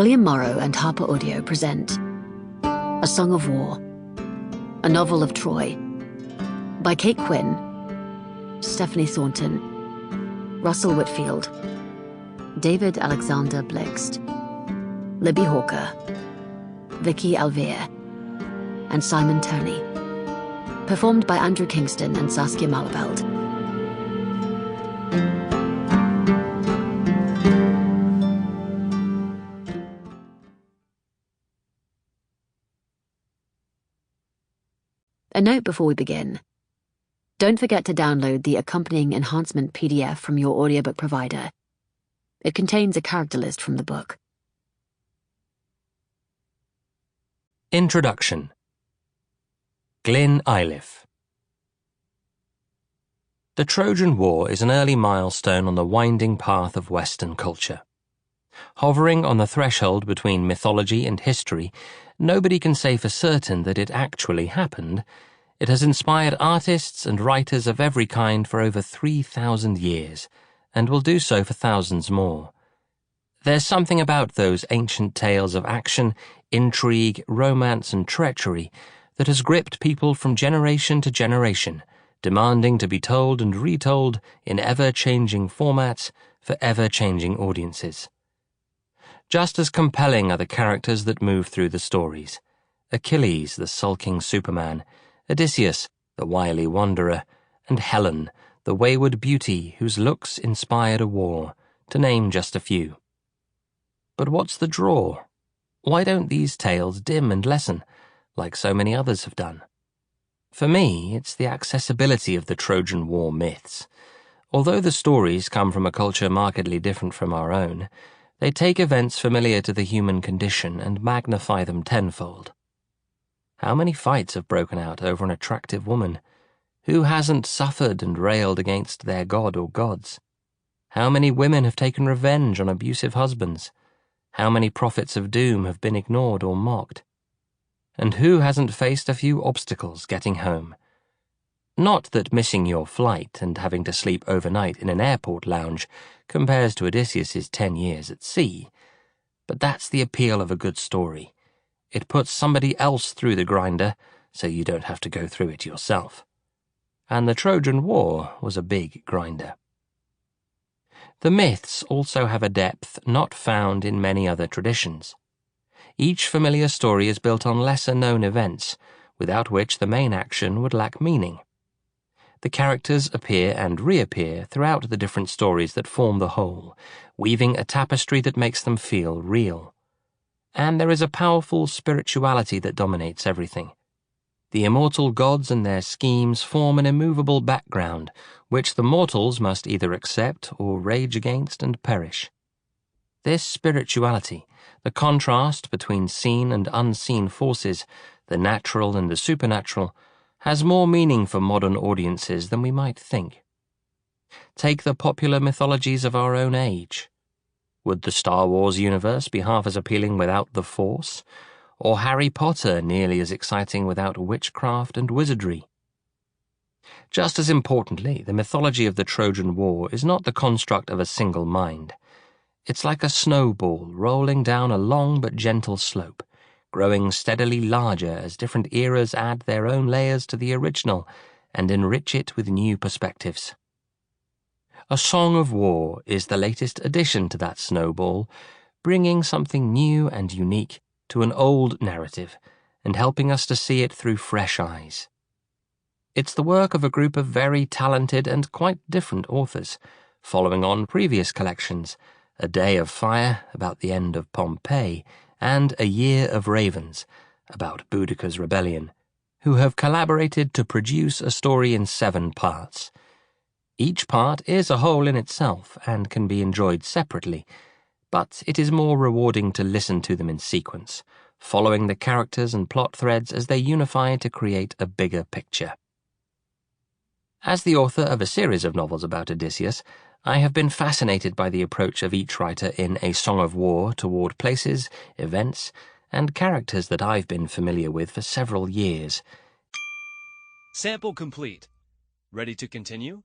William Morrow and HarperAudio present A Song of War, a novel of Troy, by Kate Quinn, Stephanie Thornton, Russell Whitfield, David Alexander Blixt, Libby Hawker, Vicky Alvear, and Simon Turney. Performed by Andrew Kingston and Saskia Maarleveld. A note before we begin. Don't forget to download the accompanying enhancement PDF from your audiobook provider. It contains a character list from the book. Introduction. Glyn Eiliffe. The Trojan War is an early milestone on the winding path of Western culture. Hovering on the threshold between mythology and history, nobody can say for certain that it actually happened. It has inspired artists and writers of every kind for over 3,000 years, and will do so for thousands more. There's something about those ancient tales of action, intrigue, romance, and treachery that has gripped people from generation to generation, demanding to be told and retold in ever-changing formats for ever-changing audiences. Just as compelling are the characters that move through the stories. Achilles, the sulking Superman, Odysseus, the wily wanderer, and Helen, the wayward beauty whose looks inspired a war, to name just a few. But what's the draw? Why don't these tales dim and lessen, like so many others have done? For me, it's the accessibility of the Trojan War myths. Although the stories come from a culture markedly different from our own, they take events familiar to the human condition and magnify them tenfold. How many fights have broken out over an attractive woman? Who hasn't suffered and railed against their god or gods? How many women have taken revenge on abusive husbands? How many prophets of doom have been ignored or mocked? And who hasn't faced a few obstacles getting home? Not that missing your flight and having to sleep overnight in an airport lounge compares to Odysseus's 10 years at sea, but that's the appeal of a good story. It puts somebody else through the grinder, so you don't have to go through it yourself. And the Trojan War was a big grinder. The myths also have a depth not found in many other traditions. Each familiar story is built on lesser-known events, without which the main action would lack meaning. The characters appear and reappear throughout the different stories that form the whole, weaving a tapestry that makes them feel real. And there is a powerful spirituality that dominates everything. The immortal gods and their schemes form an immovable background, which the mortals must either accept or rage against and perish. This spirituality, the contrast between seen and unseen forces, the natural and the supernatural, has more meaning for modern audiences than we might think. Take the popular mythologies of our own age. Would the Star Wars universe be half as appealing without the Force? Or Harry Potter nearly as exciting without witchcraft and wizardry? Just as importantly, the mythology of the Trojan War is not the construct of a single mind. It's like a snowball rolling down a long but gentle slope, growing steadily larger as different eras add their own layers to the original and enrich it with new perspectives. A Song of War is the latest addition to that snowball, bringing something new and unique to an old narrative and helping us to see it through fresh eyes. It's the work of a group of very talented and quite different authors, following on previous collections, A Day of Fire, about the end of Pompeii, and A Year of Ravens, about Boudicca's rebellion, who have collaborated to produce a story in 7 parts. Each part is a whole in itself and can be enjoyed separately, but it is more rewarding to listen to them in sequence, following the characters and plot threads as they unify to create a bigger picture. As the author of a series of novels about Odysseus, I have been fascinated by the approach of each writer in A Song of War toward places, events, and characters that I've been familiar with for several years. Sample complete. Ready to continue?